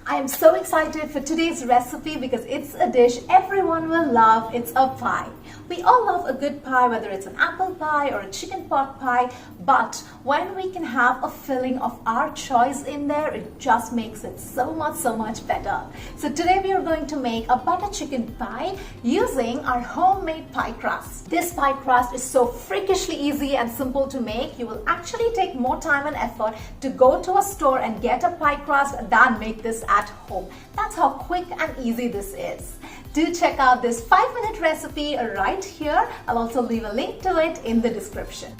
I am so excited for today's recipe because it's a dish everyone will love. It's a pie. We all love a good pie, whether it's an apple pie or a chicken pot pie, but when we can have a filling of our choice in there, it just makes it so much better. So today we are going to make a butter chicken pie using our homemade pie crust. This pie crust is so freakishly easy and simple to make. You will actually take more time and effort to go to a store and get a pie crust than make this at home. That's how quick and easy this is. Do check out this 5-minute recipe right here. I'll also leave a link to it in the description.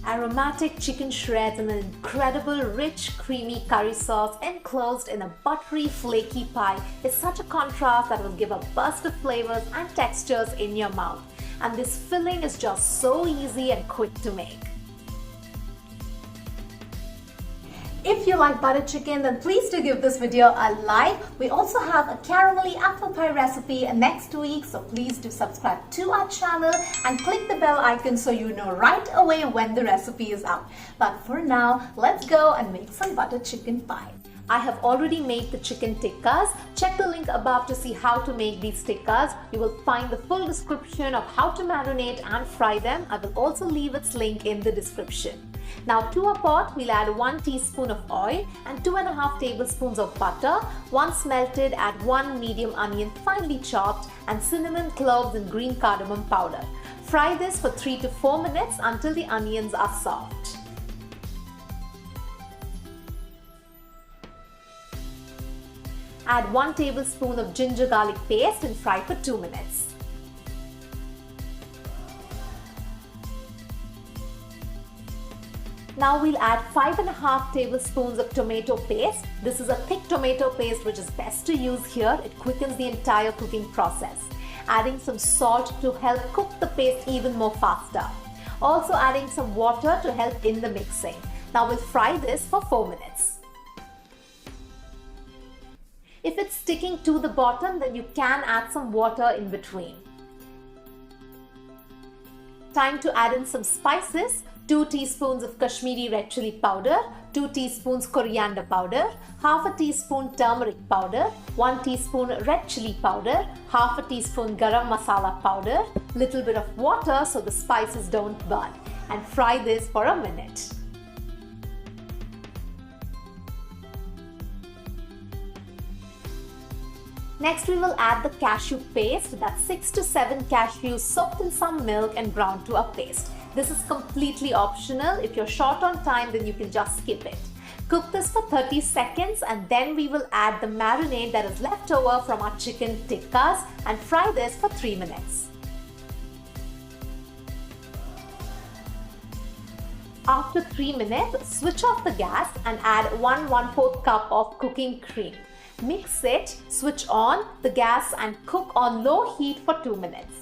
Aromatic chicken shreds and an incredible rich creamy curry sauce enclosed in a buttery flaky pie is such a contrast that will give a burst of flavors and textures in your mouth. And this filling is just so easy and quick to make. If you like butter chicken, then please do give this video a like. We also have a caramelly apple pie recipe next week, so please do subscribe to our channel and click the bell icon so you know right away when the recipe is out. But for now, let's go and make some butter chicken pie. I have already made the chicken tikkas. Check the link above to see how to make these tikkas. You will find the full description of how to marinate and fry them. I will also leave its link in the description. Now to a pot, we'll add 1 teaspoon of oil and 2.5 tablespoons of butter. Once melted, add 1 medium onion finely chopped and cinnamon, cloves and green cardamom powder. Fry this for 3 to 4 minutes until the onions are soft. Add 1 tablespoon of ginger garlic paste and fry for 2 minutes. Now we'll add 5.5 tablespoons of tomato paste. This is a thick tomato paste which is best to use here. It quickens the entire cooking process. Adding some salt to help cook the paste even more faster. Also adding some water to help in the mixing. Now we'll fry this for 4 minutes. If it's sticking to the bottom, then you can add some water in between. Time to add in some spices. 2 teaspoons of Kashmiri red chili powder, 2 teaspoons coriander powder, half a teaspoon turmeric powder, 1 teaspoon red chili powder, half a teaspoon garam masala powder, little bit of water so the spices don't burn, and fry this for a minute. Next we will add the cashew paste. That's 6 to 7 cashews soaked in some milk and ground to a paste. This is completely optional. If you're short on time, then you can just skip it. Cook this for 30 seconds and then we will add the marinade that is left over from our chicken tikkas and fry this for 3 minutes. After 3 minutes, switch off the gas and add 1/4 cup of cooking cream. Mix it, switch on the gas and cook on low heat for 2 minutes.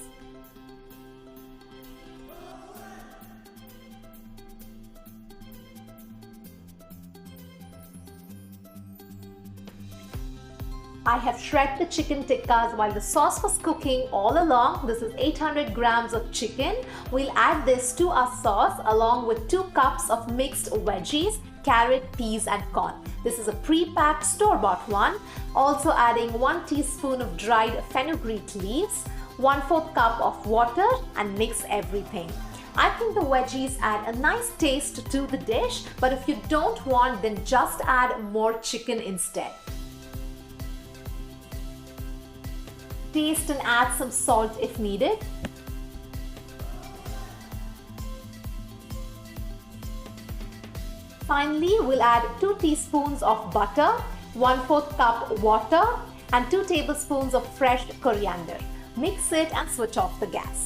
I have shredded the chicken tikkas while the sauce was cooking all along. This is 800 grams of chicken. We'll add this to our sauce along with 2 cups of mixed veggies, carrot, peas and corn. This is a pre-packed store-bought one. Also adding 1 teaspoon of dried fenugreek leaves, 1/4 cup of water and mix everything. I think the veggies add a nice taste to the dish, but if you don't want, then just add more chicken instead. Taste and add some salt if needed. Finally, we'll add 2 teaspoons of butter, 1/4 cup water and 2 tablespoons of fresh coriander. Mix it and switch off the gas.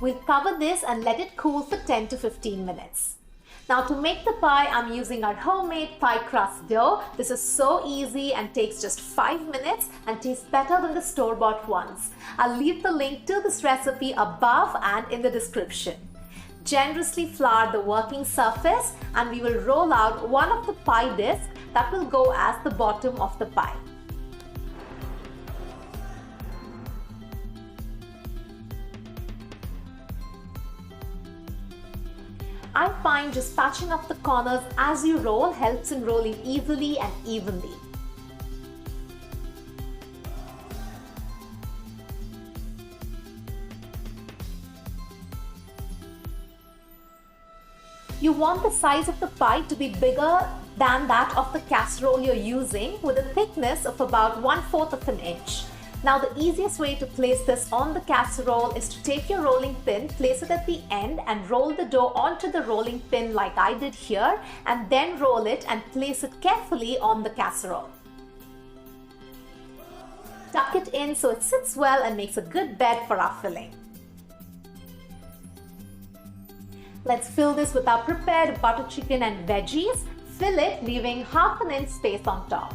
We'll cover this and let it cool for 10 to 15 minutes. Now to make the pie, I'm using our homemade pie crust dough. This is so easy and takes just 5 minutes and tastes better than the store-bought ones. I'll leave the link to this recipe above and in the description. Generously flour the working surface and we will roll out one of the pie discs that will go as the bottom of the pie. I find just patching up the corners as you roll helps in rolling easily and evenly. You want the size of the pie to be bigger than that of the casserole you're using, with a thickness of about 1/4 of an inch. Now the easiest way to place this on the casserole is to take your rolling pin, place it at the end and roll the dough onto the rolling pin like I did here, and then roll it and place it carefully on the casserole. Tuck it in so it sits well and makes a good bed for our filling. Let's fill this with our prepared butter chicken and veggies. Fill it, leaving 1/2 inch space on top.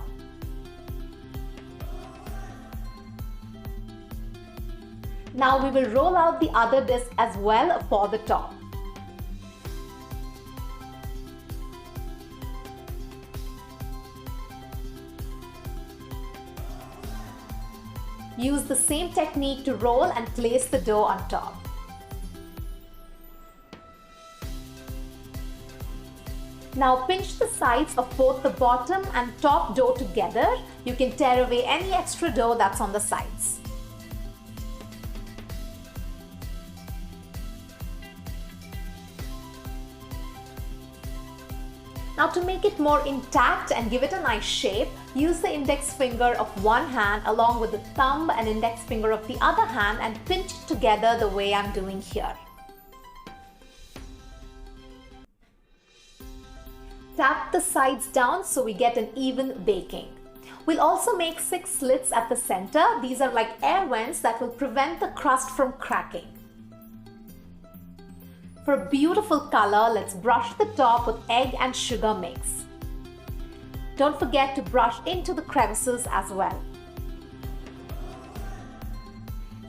Now we will roll out the other disc as well for the top. Use the same technique to roll and place the dough on top. Now pinch the sides of both the bottom and top dough together. You can tear away any extra dough that's on the sides. Now to make it more intact and give it a nice shape, use the index finger of one hand along with the thumb and index finger of the other hand and pinch it together the way I'm doing here. Tap the sides down so we get an even baking. We'll also make 6 slits at the center. These are like air vents that will prevent the crust from cracking. For a beautiful color, let's brush the top with egg and sugar mix. Don't forget to brush into the crevices as well.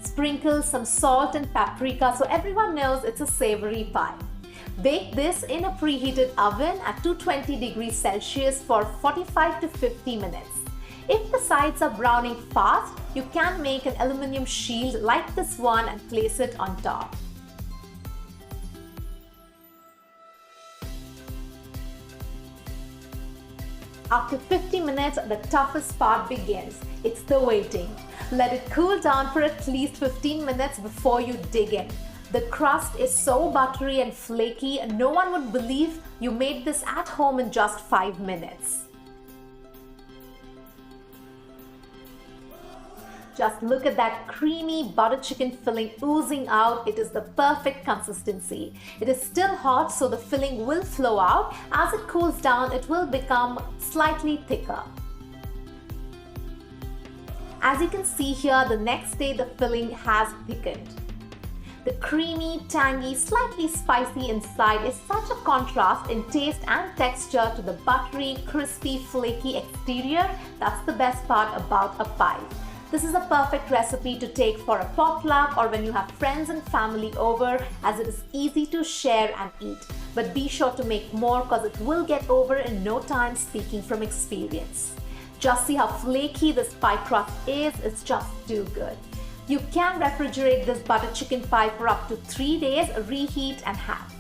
Sprinkle some salt and paprika so everyone knows it's a savory pie. Bake this in a preheated oven at 220 degrees Celsius for 45 to 50 minutes. If the sides are browning fast, you can make an aluminum shield like this one and place it on top. After 50 minutes, the toughest part begins. It's the waiting. Let it cool down for at least 15 minutes before you dig in. The crust is so buttery and flaky, no one would believe you made this at home in just 5 minutes. Just look at that creamy butter chicken filling oozing out. It is the perfect consistency. It is still hot, so the filling will flow out. As it cools down, it will become slightly thicker. As you can see here, the next day the filling has thickened. The creamy, tangy, slightly spicy inside is such a contrast in taste and texture to the buttery, crispy, flaky exterior. That's the best part about a pie. This is a perfect recipe to take for a potluck or when you have friends and family over, as it is easy to share and eat. But be sure to make more because it will get over in no time, speaking from experience. Just see how flaky this pie crust is. It's just too good. You can refrigerate this butter chicken pie for up to 3 days, reheat and have.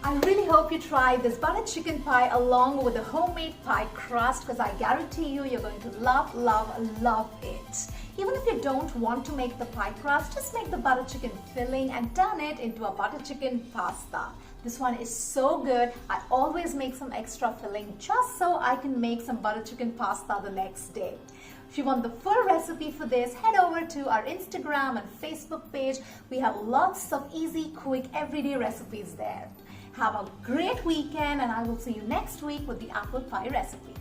I really hope you try this butter chicken pie along with the homemade pie crust because I guarantee you're going to love, love, love it. Even if you don't want to make the pie crust, just make the butter chicken filling and turn it into a butter chicken pasta. This one is so good. I always make some extra filling just so I can make some butter chicken pasta the next day. If you want the full recipe for this, head over to our Instagram and Facebook page. We have lots of easy, quick, everyday recipes there. Have a great weekend and I will see you next week with the apple pie recipe.